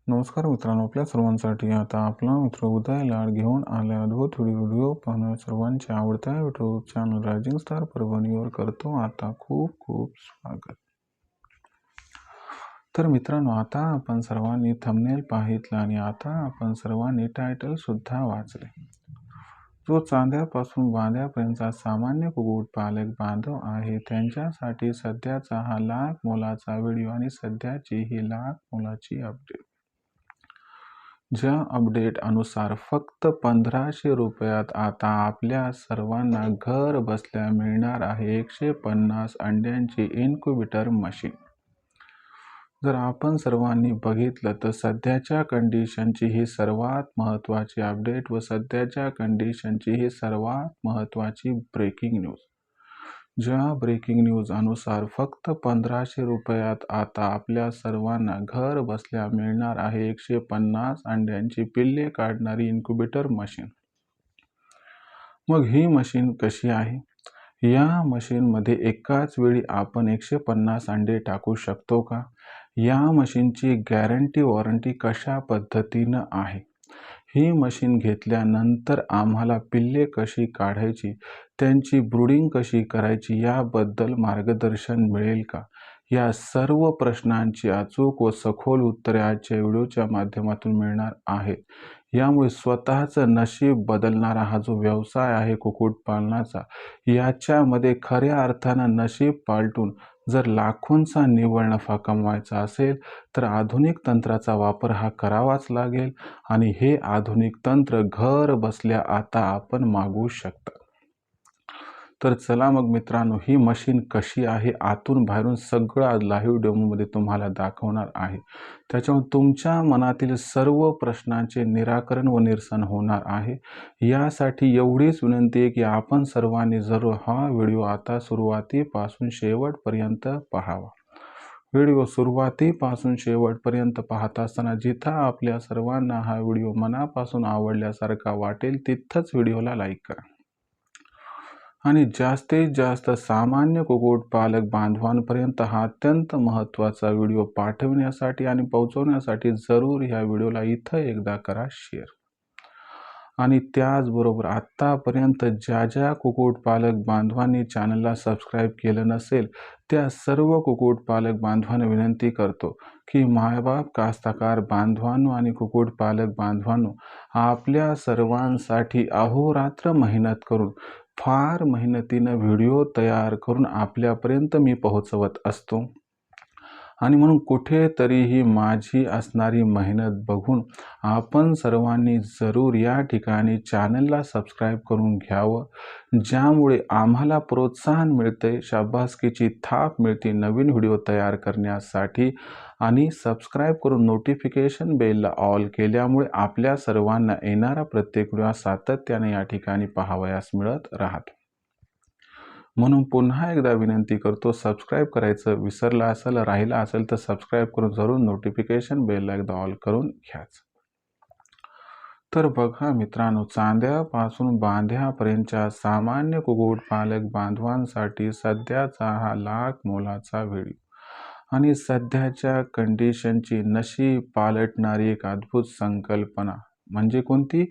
नमस्कार मित्रांनो, आपल्या सर्वांसाठी आता आपला मित्र उदय लाड घेऊन आल्या अद्भुत व्हिडिओ पाहणं सर्वांच्या आवडत्या यूट्यूब चॅनल रायझिंग स्टार परभणीवर करतो आता खूप खूप स्वागत। तर मित्रांनो, आता आपण सर्वांनी थंबनेल पाहितलं आणि आता आपण सर्वांनी टायटल सुद्धा वाचले। जो चांद्यापासून बांध्यापर्यंतचा सामान्य कुक्कुटपालक बांधव आहे त्यांच्यासाठी सध्याचा हा लाख मोलाचा व्हिडिओ आणि सध्याची ही लाख मोलाची अपडेट। ज्या अपडेट अनुसार फक्त 1500 रुपयात आता आपल्या सर्वांना घर बसल्या मिळणार आहे 150 अंड्यांची इन्क्युबेटर मशीन। जर आपण सर्वांनी बघितलं तर सध्याच्या कंडिशनची ही सर्वात महत्त्वाची अपडेट व सध्याच्या कंडिशनची ही सर्वात महत्त्वाची ब्रेकिंग न्यूज। ज्या ब्रेकिंग न्यूज अनुसार फक्त 1500 रुपयात आता आपल्या सर्वांना घर बसल्या मिळणार आहे 150 अंड्यांची पिल्ले काढणारी इन्क्युबेटर मशीन। मग ही मशीन कशी आहे? या मशीनमध्ये एकाच वेळी आपण 150 अंडे टाकू शकतो का? या मशीनची गॅरंटी वॉरंटी कशा पद्धतीनं आहे? ही मशीन घेतल्यानंतर आम्हाला पिल्ले कशी काढायची, त्यांची ब्रूडिंग कशी करायची याबद्दल मार्गदर्शन मिळेल का? या सर्व प्रश्नांची अचूक व सखोल उत्तरे आजच्या व्हिडिओच्या माध्यमातून मिळणार आहेत। यामुळे स्वतःचं नशीब बदलणारा हा जो व्यवसाय आहे कुक्कुटपालनाचा, याच्यामध्ये खऱ्या अर्थानं नशीब पालटून जर लाखोंचा निव्वळ नफा कमवायचा असेल तर आधुनिक तंत्राचा वापर हा करावाच लागेल आणि हे आधुनिक तंत्र घर बसल्या आता आपण मागवू शकता। तर चला मग मित्रांनो, ही मशीन कशी आहे आतून बाहेरून सगळं आज लाईव्ह डेमोमध्ये तुम्हाला दाखवणार आहे। त्याच्यामुळे तुमच्या मनातील सर्व प्रश्नांचे निराकरण व निरसन होणार आहे। यासाठी एवढीच विनंती आहे की आपण सर्वांनी जरूर हा व्हिडिओ आता सुरुवातीपासून शेवटपर्यंत पाहावा। व्हिडिओ सुरुवातीपासून शेवटपर्यंत पाहत असताना जिथं आपल्या सर्वांना हा व्हिडिओ मनापासून आवडल्यासारखा वाटेल तिथंच व्हिडिओला लाईक करा आणि जास्तीत जास्त सामान्य कुक्कुटपालक बांधवांपर्यंत हा अत्यंत महत्त्वाचा व्हिडिओ पाठवण्यासाठी आणि पोहोचवण्यासाठी जरूर ह्या व्हिडिओला इथं एकदा करा शेअर। आणि त्याचबरोबर आत्तापर्यंत ज्या कुक्कुटपालक बांधवांनी चॅनलला सबस्क्राईब केलं नसेल त्या सर्व कुक्कुटपालक बांधवांना विनंती करतो की मायबाप कास्तकार बांधवांनो आणि कुक्कुटपालक बांधवांनो, आपल्या सर्वांसाठी अहोरात्र मेहनत करून फार मेहनतीनं व्हिडिओ तयार करून आपल्यापर्यंत मी पोहोचवत असतो आणि म्हणून कुठेतरीही माझी असणारी मेहनत बघून आपण सर्वांनी जरूर या ठिकाणी चॅनलला सबस्क्राईब करून घ्यावं, ज्यामुळे आम्हाला प्रोत्साहन मिळते, शाबासकीची थाप मिळते नवीन व्हिडिओ तयार करण्यासाठी। आणि सबस्क्राईब करून नोटिफिकेशन बेलला ऑल केल्यामुळे आपल्या सर्वांना येणारा प्रत्येक व्हिडिओ सातत्याने या ठिकाणी पाहावयास मिळत राहतो। म्हणून पुन्हा एकदा विनंती करतो, सबस्क्राईब करायचं विसरला असेल, राहिला असेल तर सबस्क्राईब करून जरूर नोटिफिकेशन बेलला एकदा ऑल करून घ्याच। तर बघा मित्रांनो, चांद्यापासून बांध्यापर्यंतच्या सामान्य कुक्कुटपालक बांधवांसाठी सध्याचा हा लाख मोलाचा व्हिडिओ आणि सध्याच्या कंडिशनची नशीब पालटणारी एक अद्भुत संकल्पना म्हणजे कोणती?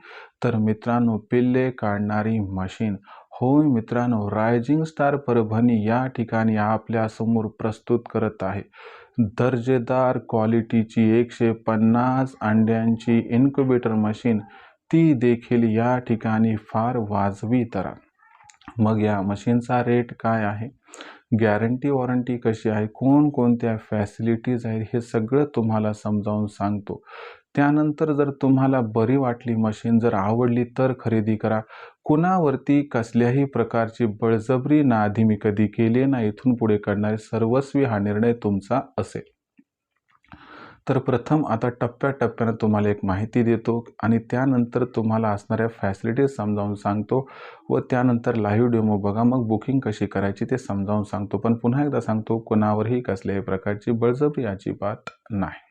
तर मित्रांनो, पिल्ले काढणारी मशीन। होय मित्रांनो, रायझिंग स्टार परभणी या ठिकाणी आपल्या समोर प्रस्तुत करत आहे दर्जेदार क्वालिटीची 150 अंड्यांची इन्क्युबेटर मशीन, ती देखील या ठिकाणी फार वाजवी दरात। मग या मशीनचा रेट काय आहे, गॅरंटी वॉरंटी कशी आहे, कोणकोणत्या फॅसिलिटीज आहेत, हे सगळं तुम्हाला समजावून सांगतो। त्यानंतर जर तुम्हाला बरी वाटली मशीन, जर आवडली तर खरेदी करा। कुणावरती कसल्याही प्रकारची बळजबरी ना आधी मी कधी केली ना इथून पुढे करणारे सर्वस्वी हा निर्णय तुमचा असेल। तर प्रथम आता टप्प्याटप्प्याने तुम्हाला एक माहिती देतो आणि त्यानंतर तुम्हाला असणाऱ्या फॅसिलिटीज समजावून सांगतो व त्यानंतर लाईव्ह डेमो बघा, मग बुकिंग कशी करायची ते समजावून सांगतो। पण पुन्हा एकदा सांगतो, कोणावरही कसल्याही प्रकारची बळजबरी अजिबात नाही।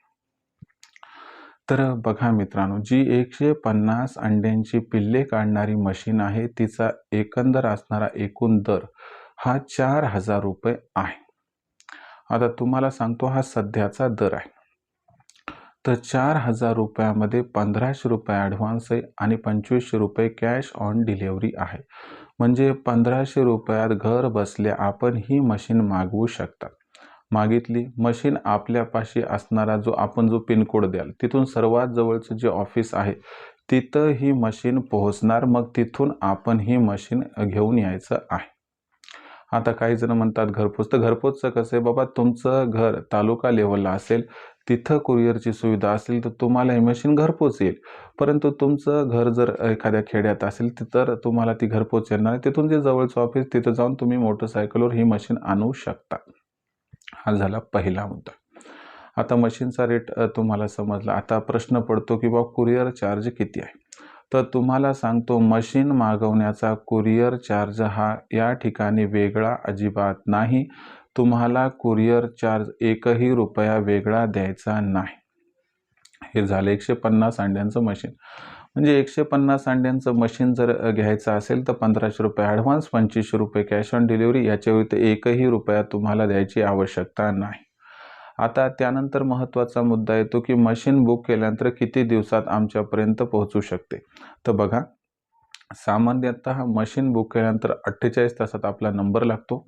तर बघा मित्रांनो, जी 150 अंड्यांची पिल्ले काढणारी मशीन आहे तिचा एकंदर असणारा एकूण दर हा 4000 रुपये आहे। आता तुम्हाला सांगतो हा सध्याचा दर आहे। तर 4,000 रुपयामध्ये 1,500 रुपये ॲडव्हान्स आहे आणि 2,500 रुपये कॅश ऑन डिलिव्हरी आहे. म्हणजे 1,500 रुपयात घर बसल्या आपण ही मशीन मागवू शकता. मागितली मशीन आपल्यापाशी असणारा आपण जो पिनकोड द्याल तिथून सर्वात जवळचं जे ऑफिस आहे तिथं ही मशीन पोहोचणार. मग तिथून आपण ही मशीन घेऊन यायचं आहे. आता काही जण म्हणतात घरपोच. तर घरपोचचं कसं आहे बाबा, तुमचं घर तालुका लेवलला असेल, तिथं कुरिअरची सुविधा असेल तर तुम्हाला ही मशीन घरपोच येईल. परंतु तुमचं घर जर एखाद्या खेड्यात असेल तर तुम्हाला ती घरपोच येणार नाही. तिथून जे जवळचं ऑफिस तिथं जाऊन तुम्ही मोटरसायकलवर ही मशीन आणू शकता. हा झाला पहिला मुद्दा. आता मशीनचा रेट तुम्हाला समजला. आता प्रश्न पडतो की बाबा कुरिअर चार्ज किती आहे? तर तुम्हाला सांगतो मशीन मागवण्याचा कुरिअर चार्ज हा या ठिकाणी वेगळा अजिबात नाही. तुम्हाला कुरिअर चार्ज एकही रुपया वेगळा द्यायचा नाही. हे झालं 150 अंड्यांचं मशीन. म्हणजे 150 अंड्यांचं मशीन जर घ्यायचं असेल तर 1,500 रुपये ॲडव्हान्स, 2,500 रुपये कॅश ऑन डिलिव्हरी. याच्या व्यतिरिक्त एकही रुपया तुम्हाला द्यायची आवश्यकता नाही. आता त्यानंतर महत्त्वाचा मुद्दा येतो की मशीन बुक केल्यानंतर किती दिवसात आमच्यापर्यंत पोहोचू शकते? तर बघा, सामान्यतः मशीन बुक केल्यानंतर 48 तासात आपला नंबर लागतो.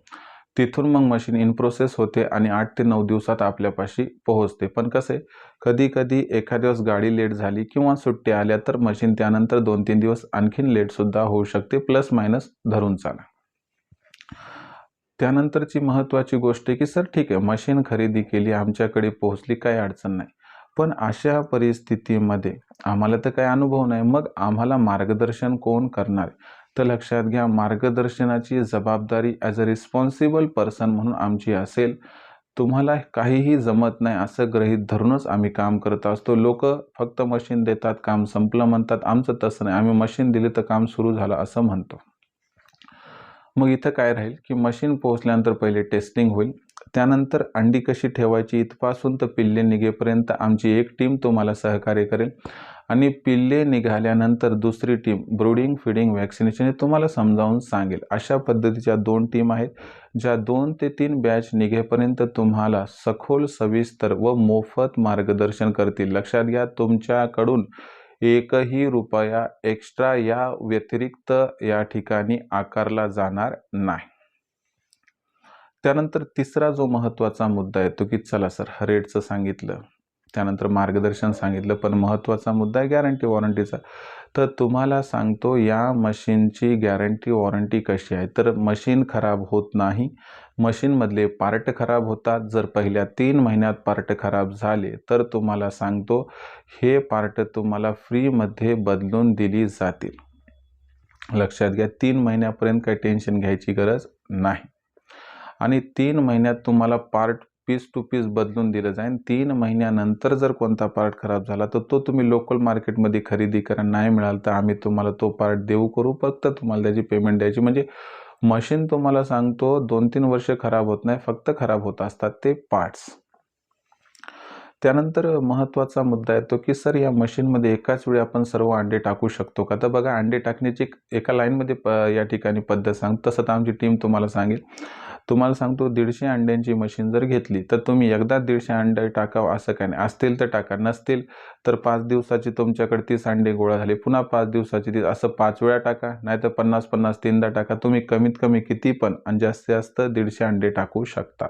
तिथून मग मशीन इन प्रोसेस होते आणि 8 ते 9 दिवसात आपल्यापाशी पोहोचते. पण कसं आहे, कधी-कधी एखाद्या दिवस गाडी लेट झाली किंवा सुट्ट्या आल्या तर मशीन त्यानंतर 2-3 दिवस आणखीन लेटसुद्धा होऊ शकते, प्लस मायनस धरून चाला. त्यानंतरची महत्त्वाची गोष्ट आहे की सर ठीक आहे, मशीन खरेदी केली, आमच्याकडे पोहोचली, काही अडचण नाही. पण अशा परिस्थितीमध्ये आम्हाला तर काही अनुभव नाही, मग आम्हाला मार्गदर्शन कोण करणार? तर लक्षात घ्या, मार्गदर्शनाची जबाबदारी ॲज अ रिस्पॉन्सिबल पर्सन म्हणून आमची असेल. तुम्हाला काहीही जमत नाही असं गृहीत धरूनच आम्ही काम करत असतो. लोकं फक्त मशीन देतात, काम संपलं म्हणतात. आमचं तसं नाही. आम्ही मशीन दिली तर काम सुरू झालं असं म्हणतो. मग इथं काय राहील की मशीन पोहोचल्यानंतर पहिले टेस्टिंग होईल. त्यानंतर अंडी कशी ठेवायची इथपासून तर पिल्ले निघेपर्यंत आमची एक टीम तुम्हाला सहकार्य करेल आणि पिल्ले निघाल्यानंतर दुसरी टीम ब्रूडिंग, फीडिंग, व्हॅक्सिनेशन हे तुम्हाला समजावून सांगेल. अशा पद्धतीच्या 2 टीम आहेत, ज्या 2 ते 3 बॅच निघेपर्यंत तुम्हाला सखोल, सविस्तर व मोफत मार्गदर्शन करतील. लक्षात घ्या, तुमच्याकडून एकही रुपया एक्स्ट्रा या व्यतिरिक्त या ठिकाणी आकारला जाणार नाही. त्यानंतर तिसरा जो महत्त्वाचा मुद्दा आहे तो की चला सर रेटचं सांगितलं, त्यानंतर मार्गदर्शन सांगितलं, पण महत्त्वाचा मुद्दा आहे गॅरंटी वॉरंटीचा. तर तुम्हाला सांगतो या मशीनची गॅरंटी वॉरंटी कशी आहे? तर मशीन खराब होत नाही. मशीनमधले पार्ट खराब होतात. जर पहिल्या 3 महिन्यात पार्ट खराब झाले तर तुम्हाला सांगतो हे पार्ट तुम्हाला फ्रीमध्ये बदलून दिली जातील. लक्षात घ्या, 3 महिन्यापर्यंत काही टेन्शन घ्यायची गरज नाही. आणि 3 महिन्यात तुम्हाला पार्ट पीस टू पीस बदलून दिलं जाईल. 3 महिन्यानंतर जर कोणता पार्ट खराब झाला तर तो तुम्ही लोकल मार्केटमध्ये खरेदी करा. नाही मिळाला तर आम्ही तुम्हाला तो पार्ट देऊ करू. फक्त तुम्हाला त्याची पेमेंट द्यायची. म्हणजे मशीन तुम्हाला सांगतो 2-3 वर्ष खराब होत नाही, फक्त खराब होत असतात ते पार्ट्स. त्यानंतर महत्त्वाचा मुद्दा येतो की सर या मशीनमध्ये एकाच वेळी आपण सर्व अंडे टाकू शकतो का? तर बघा, अंडे टाकण्याची एका लाईनमध्ये या ठिकाणी पद्धत सांगतो. तसं तर आमची टीम तुम्हाला सांगेल. तुम्हाला सांगतो 150 अंड्यांची मशीन जर घेतली तर तुम्ही एकदा 150 अंडे टाकावं असं काही नाही. असतील तर टाका, नसतील तर 5 दिवसाची तुमच्याकडे 30 अंडे गोळा झाले, पुन्हा 5 दिवसाची 30, असं 5 वेळा टाका. नाहीतर 50-50 3दा टाका. तुम्ही कमीत कमी किती पण आणि जास्तीत जास्त 150 अंडे टाकू शकता.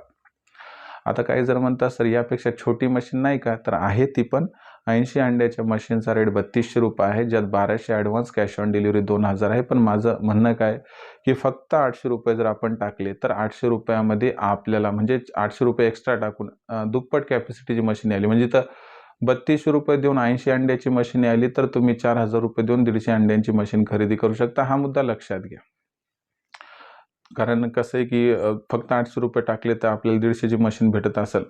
आता काही जण म्हणतात सर यापेक्षा छोटी मशीन नाही का? तर आहे ती पण. 80 अंड्याच्या मशीनचा रेट 3,200 रुपये आहे, ज्यात 1,200 ॲडव्हान्स, कॅश ऑन डिलिव्हरी 2,000 आहे. पण माझं म्हणणं काय की फक्त 800 रुपये जर आपण टाकले तर 800 रुपयामध्ये आपल्याला म्हणजे 800 रुपये एक्स्ट्रा टाकून दुप्पट कॅपॅसिटीची मशीन आली. म्हणजे तर 3,200 रुपये देऊन 80 अंड्याची मशीन आली तर तुम्ही 4,000 रुपये देऊन 150 अंड्यांची मशीन खरेदी करू शकता. हा मुद्दा लक्षात घ्या. कारण कसं आहे की फक्त 800 रुपये टाकले तर आपल्याला 150ची मशीन भेटत असेल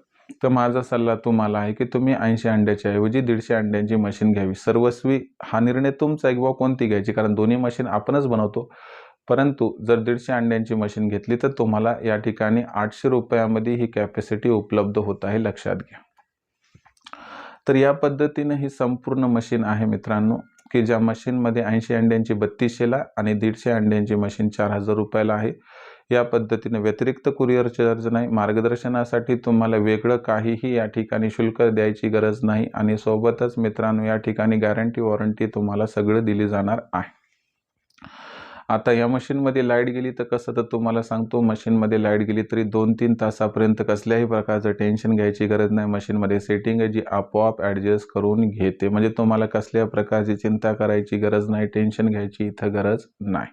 तर माझा सल्ला तुम्हाला आहे की तुम्ही 80 अंड्याच्या ऐवजी 150 अंड्यांची मशीन घ्यावी. सर्वस्वी हा निर्णय तुमचा आहे की बाबा कोणती घ्यायची, कारण दोन्ही मशीन आपणच बनवतो. परंतु जर 150 अंड्यांची मशीन घेतली तर तुम्हाला या ठिकाणी 800 रुपयामध्ये ही कॅपॅसिटी उपलब्ध होत आहे, लक्षात घ्या. तर या पद्धतीने ही संपूर्ण मशीन आहे मित्रांनो, की ज्या मशीनमध्ये 80 अंड्यांची 3,200ला आणि 150 अंड्यांची मशीन 4,000 रुपयाला आहे. या पद्धतीने व्यतिरिक्त कुरिअर चार्ज नाही, मार्गदर्शनासाठी तुम्हाला वेगळं काहीही या ठिकाणी शुल्क द्यायची गरज नाही आणि सोबतच मित्रांनो या ठिकाणी गॅरंटी वॉरंटी तुम्हाला सगळं दिली जाणार आहे। आता या मशीनमध्ये लाईट गेली तर कसं, तर तुम्हाला सांगतो, मशीनमध्ये लाईट गेली तरी 2-3 तासापर्यंत कसल्याही प्रकारचं टेन्शन घ्यायची गरज नाही। मशीनमध्ये सेटिंग आहे जी आपोआप ॲडजस्ट करून घेते, म्हणजे तुम्हाला कसल्याही प्रकारची चिंता करायची गरज नाही, टेन्शन घ्यायची इथं गरज नाही।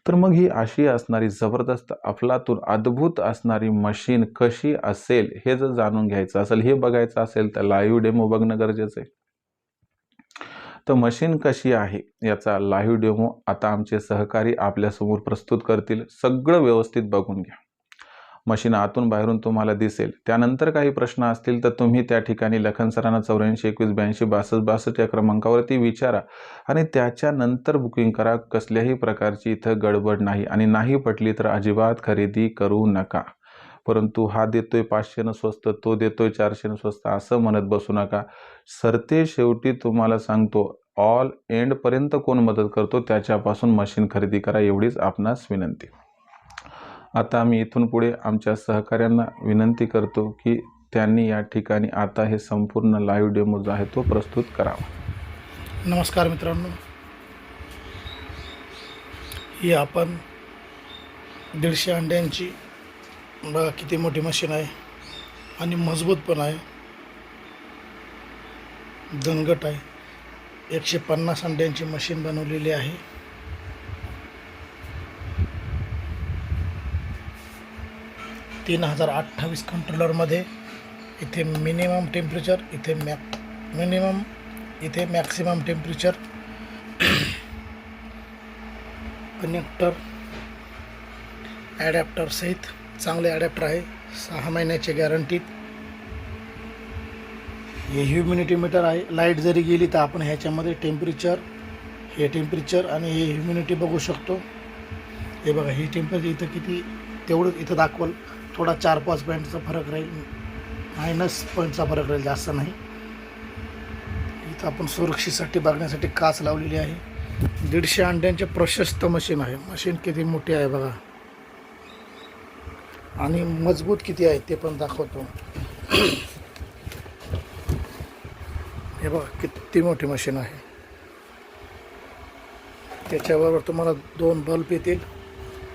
तर मग ही अशी असणारी जबरदस्त अफलातून अद्भुत असणारी मशीन कशी असेल हे जर जाणून घ्यायचं असेल, हे बघायचं असेल तर लाईव्ह डेमो बघणं गरजेचं आहे। तर मशीन कशी आहे याचा लाईव्ह डेमो आता आमचे सहकारी आपल्यासमोर प्रस्तुत करतील। सगळं व्यवस्थित बघून घ्या। मशीन आतून बाहेरून तुम्हाला दिसेल। त्यानंतर काही प्रश्न असतील तर तुम्ही त्या ठिकाणी लखन सरांना 84 21 82 62 62 या क्रमांकावरती विचारा आणि त्याच्यानंतर बुकिंग करा। कसल्याही प्रकारची इथं गडबड नाही आणि नाही पटली तर अजिबात खरेदी करू नका। परंतु हा देतोय 500 स्वस्त, तो देतोय 400 स्वस्त असं म्हणत बसू नका। सरते शेवटी तुम्हाला सांगतो, ऑल एंडपर्यंत कोण मदत करतो त्याच्यापासून मशीन खरेदी करा, एवढीच आपणास विनंती। आता आम्ही इथून पुढे आमच्या सहकाऱ्यांना विनंती करतो की त्यांनी या ठिकाणी आता हे संपूर्ण लाईव्ह डेमो जो आहे तो प्रस्तुत करावा। नमस्कार मित्रांनो, ही आपण 150 अंड्यांची बघा किती मोठी मशीन आहे आणि मजबूत पण आहे, दणकट आहे। 150 अंड्यांची मशीन बनवलेली आहे। $3028 कंट्रोलरमध्ये इथे मिनिमम टेम्परेचर, इथे मिनिमम, इथे मॅक्सिमम टेम्परेचर, कनेक्टर ॲडॅप्टर सहित चांगले ॲडॅप्टर आहे। 6 महिन्याची गॅरंटीत। हे ह्युमिडिटी मीटर आहे। लाईट जरी गेली तर आपण ह्याच्यामध्ये टेम्परेचर, हे टेम्परेचर आणि हे ह्युमिडिटी बघू शकतो। हे बघा, ही टेम्परेचर इथं किती तेवढं इथं दाखवल, थोडा 4-5 पॉईंटचा फरक राहील, मायनस पॉईंटचा फरक राहील, जास्त नाही। इथं आपण सुरक्षेसाठी बघण्यासाठी काच लावलेली आहे। 150 अंड्यांचे प्रशस्त मशीन आहे। मशीन किती मोठी आहे बघा आणि मजबूत किती आहे ते पण दाखवतो। हे बघा किती मोठी मशीन आहे। त्याच्याबरोबर तुम्हाला 2 बल्ब येतील,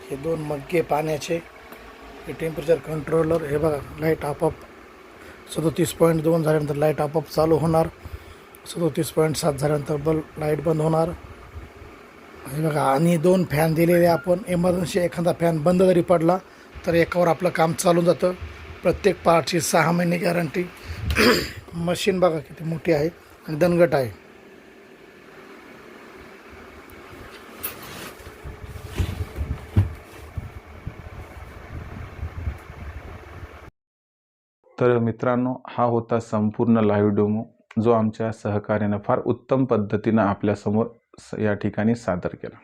हे 2 मग्गे पाण्याचे, हे टेम्परेचर कंट्रोलर। हे बघा, लाईट आपोआप 37.2 झाल्यानंतर लाईट आपोआप चालू होणार, 37.7 झाल्यानंतर बल्ब लाईट बंद होणार। हे बघा, आणि 2 फॅन दिलेले आपण, इमर्जन्सी एखादा फॅन बंद जरी पडला तर एकावर आपलं काम चालून जातं। प्रत्येक पार्टची 6 महिने गॅरंटी। मशीन बघा किती मोठी आहे आणि दणकट आहे। तर मित्रांनो, हा होता संपूर्ण लाईव्ह डेमो जो आमच्या सहकार्याने फार उत्तम पद्धतीने आपल्यासमोर या ठिकाणी सादर केला।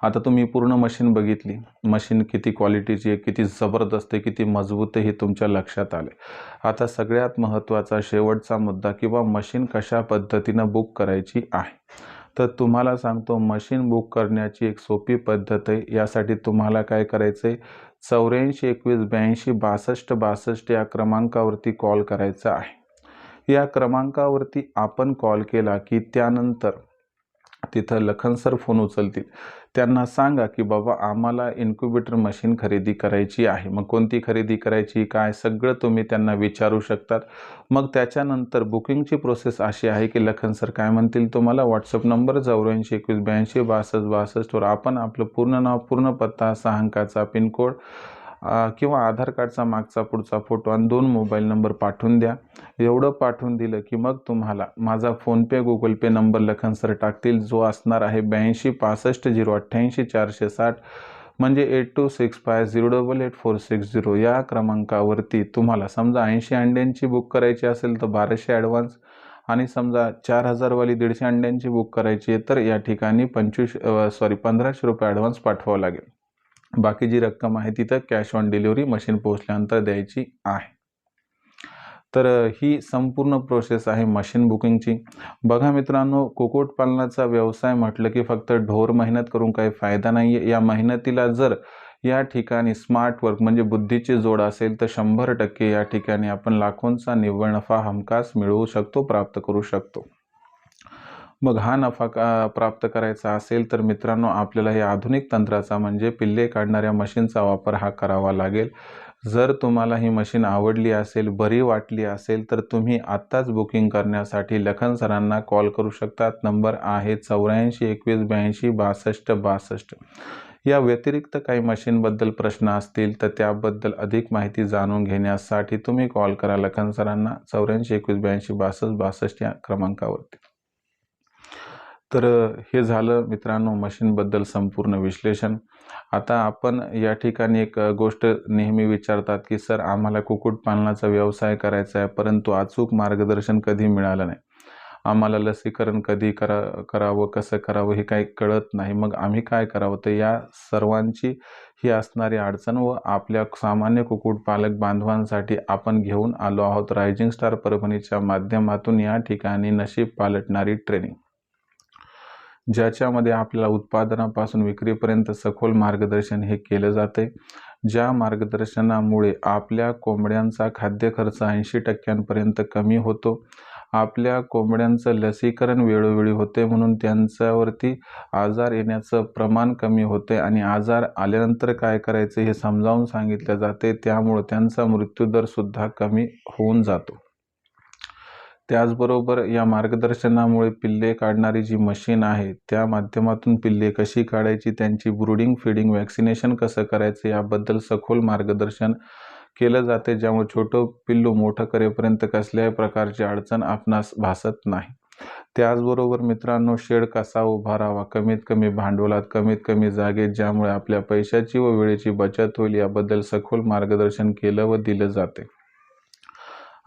आता तुम्ही पूर्ण मशीन बघितली, मशीन किती क्वालिटीची आहे, किती जबरदस्त आहे, किती मजबूत आहे हे तुमच्या लक्षात आले। आता सगळ्यात महत्त्वाचा शेवटचा मुद्दा किंवा मशीन कशा पद्धतीनं बुक करायची आहे, तर तुम्हाला सांगतो मशीन बुक करण्याची एक सोपी पद्धत आहे। यासाठी तुम्हाला काय करायचं आहे, 84 21 82 62 62 या क्रमांकावरती कॉल करायचा आहे। या क्रमांकावरती आपण कॉल केला की त्यानंतर तिथं लखन सर फोन उचलतील। त्यांना सांगा की बाबा आम्हाला इन्क्युबेटर मशीन खरेदी करायची आहे। मग कोणती खरेदी करायची, काय, सगळं तुम्ही त्यांना विचारू शकतात। मग त्याच्यानंतर बुकिंगची प्रोसेस अशी आहे की लखन सर काय म्हणतील, तुम्हाला व्हॉट्सअप नंबर 84 21 82 62 62 वर आपण आपलं पूर्ण नाव, पूर्ण पत्ता, 6 अंकाचा पिनकोड किंवा आधार कार्डचा मागचा पुढचा फोटो आणि 2 मोबाईल नंबर पाठवून द्या। एवढं पाठवून दिलं की मग तुम्हाला माझा फोनपे, गुगल पे नंबर लखन सर टाकतील, जो असणार आहे 82 65 088 460, म्हणजे 8265088460। या क्रमांकावरती तुम्हाला समजा 80 अंड्यांची बुक करायची असेल तर 1200 ॲडव्हान्स, आणि समजा 4000 वाली 150 अंड्यांची बुक करायची आहे तर या ठिकाणी 1500 रुपये ॲडव्हान्स पाठवावं लागेल। बाकी जी रक्कम आहे तिथं कॅश ऑन डिलिव्हरी मशीन पोहोचल्यानंतर द्यायची आहे। तर ही संपूर्ण प्रोसेस आहे मशीन बुकिंगची। बघा मित्रांनो, कुक्कुटपालनाचा व्यवसाय म्हटलं की फक्त ढोर मेहनत करून काही फायदा नाही आहे। या मेहनतीला जर या ठिकाणी स्मार्ट वर्क म्हणजे बुद्धीची जोड असेल तर 100% या ठिकाणी आपण लाखोंचा निव्वळ नफा हमखास मिळवू शकतो, प्राप्त करू शकतो. मग हा नफा प्राप्त करायचा असेल तर मित्रांनो, आपल्याला हे आधुनिक तंत्राचा म्हणजे पिल्ले काढणाऱ्या मशीनचा वापर हा करावा लागेल. जर तुम्हाला ही मशीन आवडली असेल, बरी वाटली असेल तर तुम्ही आत्ताच बुकिंग करण्यासाठी लखन सरांना कॉल करू शकतात. नंबर आहे 84 21 82 62 62. या व्यतिरिक्त काही मशीनबद्दल प्रश्न असतील तर त्याबद्दल अधिक माहिती जाणून घेण्यासाठी तुम्ही कॉल करा लखन सरांना 84 21 82 62 62 या क्रमांकावरती. तर हे झालं मित्रांनो मशीनबद्दल संपूर्ण विश्लेषण. आता आपण या ठिकाणी एक गोष्ट नेहमी विचारतात की सर आम्हाला कुक्कुटपालनाचा व्यवसाय करायचा आहे, परंतु अचूक मार्गदर्शन कधी मिळालं नाही. आम्हाला लसीकरण कधी करावं, कसं करावं हे काही कळत नाही. मग आम्ही काय करावं? तर या सर्वांची ही असणारी अडचण व आपल्या सामान्य कुक्कुटपालक बांधवांसाठी आपण घेऊन आलो आहोत रायझिंग स्टार परभणीच्या माध्यमातून या ठिकाणी नशीब पालटणारी ट्रेनिंग, ज्याच्यामध्ये आपल्याला उत्पादनापासून विक्रीपर्यंत सखोल मार्गदर्शन हे केलं जाते. ज्या मार्गदर्शनामुळे आपल्या कोंबड्यांचा खाद्य खर्च 80% कमी होतो. आपल्या कोंबड्यांचं लसीकरण वेळोवेळी होते, म्हणून त्यांच्यावरती आजार येण्याचं प्रमाण कमी होते आणि आजार आल्यानंतर काय करायचे हे समजावून सांगितले जाते. त्यामुळे त्यांचा मृत्यूदरसुद्धा कमी होऊन जातो. त्याचबरोबर या मार्गदर्शनामुळे पिल्ले काढणारी जी मशीन आहे त्या माध्यमातून पिल्ले कशी काढायची, त्यांची ब्रूडिंग, फीडिंग, वॅक्सिनेशन कसं करायचं याबद्दल सखोल मार्गदर्शन केलं जाते, ज्यामुळे छोटं पिल्लू मोठं करेपर्यंत कसल्याही प्रकारची अडचण आपणास भासत नाही. त्याचबरोबर मित्रांनो, शेड कसा उभारावा कमीत कमी भांडवलात, कमीत कमी जागेत, ज्यामुळे आपल्या पैशाची व वेळेची बचत होईल याबद्दल सखोल मार्गदर्शन केलं व दिलं जाते.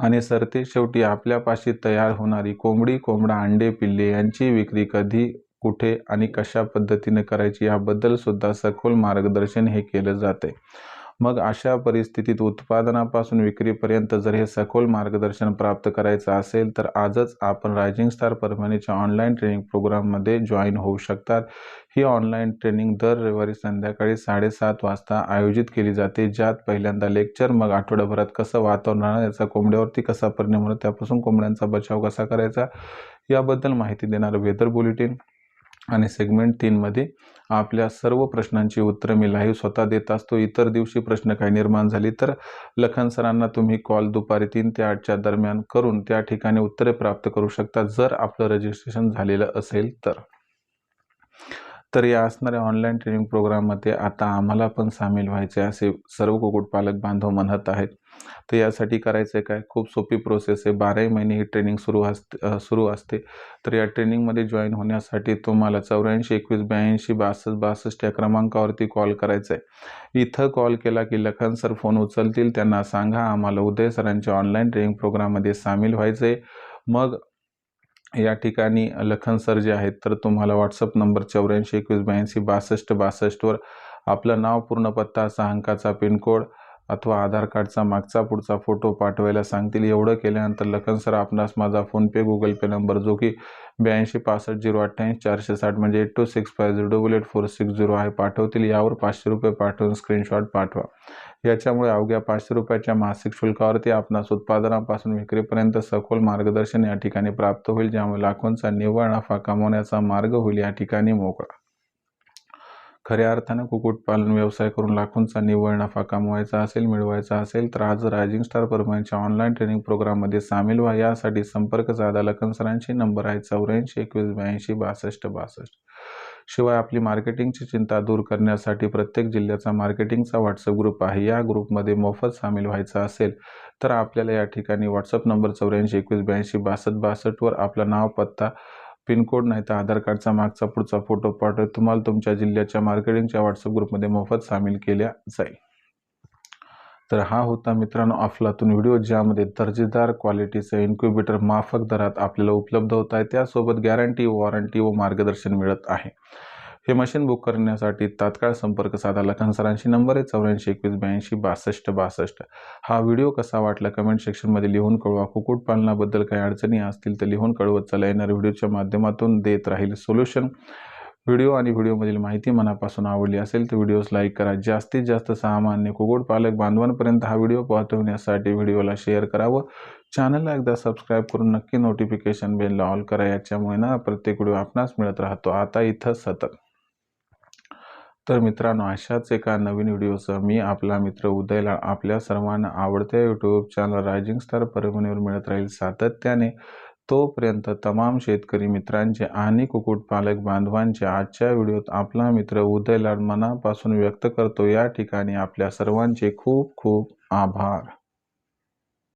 आणि सरते शेवटी आपल्यापाशी तयार होणारी कोंबडी, कोंबडा, अंडे, पिल्ले यांची विक्री कधी, कुठे आणि कशा पद्धतीने करायची याबद्दल सुद्धा सखोल मार्गदर्शन हे केलं जाते. मग अशा परिस्थितीत उत्पादनापासून विक्रीपर्यंत जर हे सखोल मार्गदर्शन प्राप्त करायचं असेल तर आजच आपण रायझिंग स्टार परभणीच्या ऑनलाईन ट्रेनिंग प्रोग्राममध्ये जॉईन होऊ शकतात. ही ऑनलाईन ट्रेनिंग दर रविवारी संध्याकाळी 7:30 वाजता आयोजित केली जाते, ज्यात पहिल्यांदा लेक्चर, मग आठवड्याभरात कसं वातावरण राहणार, याचा कोंबड्यावरती कसा परिणाम होणार, त्यापासून कोंबड्यांचा बचाव कसा करायचा याबद्दल माहिती देणारं वेदर बुलेटिन आणि सेगमेंट 3मध्ये आपल्या सर्व प्रश्नांची उत्तरं मी लाईव्ह स्वतः देत असतो. इतर दिवशी प्रश्न काही निर्माण झाली तर लखन सरांना तुम्ही कॉल दुपारी 3 ते 8च्या दरम्यान करून त्या ठिकाणी उत्तरे प्राप्त करू शकता, जर आपलं रजिस्ट्रेशन झालेलं असेल तर. तर या असणाऱ्या ऑनलाईन ट्रेनिंग प्रोग्राममध्ये आता आम्हाला पण सामील व्हायचे असे सर्व कुक्कुटपालक बांधव म्हणत आहेत. तर यासाठी करायचं काय, खूप सोपी प्रोसेस आहे. 12 महिने ही ट्रेनिंग सुरू असते. तर या ट्रेनिंगमध्ये जॉईन होण्यासाठी तुम्हाला 84 21 82 62 62 या क्रमांकावरती कॉल करायचा आहे. इथं कॉल केला की लखन सर फोन उचलतील. त्यांना सांगा आम्हाला उदय सरांच्या ऑनलाईन ट्रेनिंग प्रोग्राममध्ये सामील व्हायचं आहे. मग या ठिकाणी लखन सर जे आहेत तर तुम्हाला व्हॉट्सअप नंबर 84 21 82 62 62 वर आपलं नाव, पूर्ण पत्ता, 6 अंकाचा पिनकोड अथवा आधार कार्डचा मागचा पुढचा फोटो पाठवायला सांगतील. एवढं केल्यानंतर लखन सर आपणास माझा फोनपे, गुगल पे नंबर जो की 82 65 088 460 म्हणजे 8265088460 आहे पाठवतील. यावर 500 रुपये पाठवून स्क्रीनशॉट पाठवा. याच्यामुळे अवघ्या 500 रुपयाच्या मासिक शुल्कावरती आपणास उत्पादनापासून विक्रीपर्यंत सखोल मार्गदर्शन या ठिकाणी प्राप्त होईल, ज्यामुळे लाखोंचा निव्वळ नफा कमवण्याचा मार्ग होईल या ठिकाणी मोकळा. खऱ्या अर्थानं कुक्कुटपालन व्यवसाय करून लाखोंचा निव्वळ नफा कमवायचा असेल, मिळवायचा असेल तर आज रायझिंग स्टार परभणीच्या ऑनलाईन ट्रेनिंग प्रोग्राममध्ये सामील व्हा. यासाठी संपर्क साधा लखन सरांशी. नंबर आहे 84 21 82 62 62. शिवाय आपली मार्केटिंगची चिंता दूर करण्यासाठी प्रत्येक जिल्ह्याचा मार्केटिंगचा व्हॉट्सअप ग्रुप आहे. या ग्रुपमध्ये मोफत सामील व्हायचं असेल तर आपल्याला या ठिकाणी व्हॉट्सअप नंबर 84 21 82 62 62 वर आपलं नाव, पत्ता, पिनकोड नाही तर आधार कार्डचा मागचा पुढचा फोटो पाठवून तुम्हाला तुमच्या जिल्ह्याच्या मार्केटिंगच्या व्हॉट्सअप ग्रुपमध्ये मोफत सामील केल्या जाईल. तर हा होता मित्रांनो अफलातून व्हिडिओ, ज्यामध्ये दर्जेदार क्वालिटीचं इन्क्युबेटर माफक दरात आपल्याला उपलब्ध होत आहे. त्यासोबत गॅरंटी, वॉरंटी व मार्गदर्शन मिळत आहे. हे मशीन बुक करण्यासाठी तात्काळ संपर्क साधा लखन सरांशी. नंबर आहे 84 21 82 62 62. हा व्हिडिओ कसा वाटला कमेंट सेक्शनमध्ये लिहून कळवा. कुक्कुटपालनाबद्दल काही अडचणी असतील तर लिहून कळवत चला. येणाऱ्या व्हिडिओच्या माध्यमातून देत राहील सोल्युशन. व्हिडिओ आणि व्हिडिओमधील माहिती मनापासून आवडली असेल तर व्हिडिओस लाईक करा. जास्तीत जास्त सामान्य कुक्कुटपालक बांधवांपर्यंत हा व्हिडिओ पोहोचवण्यासाठी व्हिडिओला शेअर करावं. चॅनलला एकदा सबस्क्राईब करून नक्की नोटिफिकेशन बेलला ऑल करा. याच्यामुळे ना प्रत्येक व्हिडिओ आपणास मिळत राहतो आता इथं सतत. तर मित्रांनो, अशाच एका नवीन व्हिडिओसह मी आपला मित्र उदय लाड आपल्या सर्वांना आवडत्या यूट्यूब चॅनल रायझिंग स्टार परभणीवर मिळत राहील सातत्याने. तोपर्यंत तमाम शेतकरी मित्रांचे आणि कुक्कुटपालक बांधवांचे आजच्या व्हिडिओत आपला मित्र उदय लाड मनापासून व्यक्त करतो. या ठिकाणी आपल्या सर्वांचे खूप खूप आभार.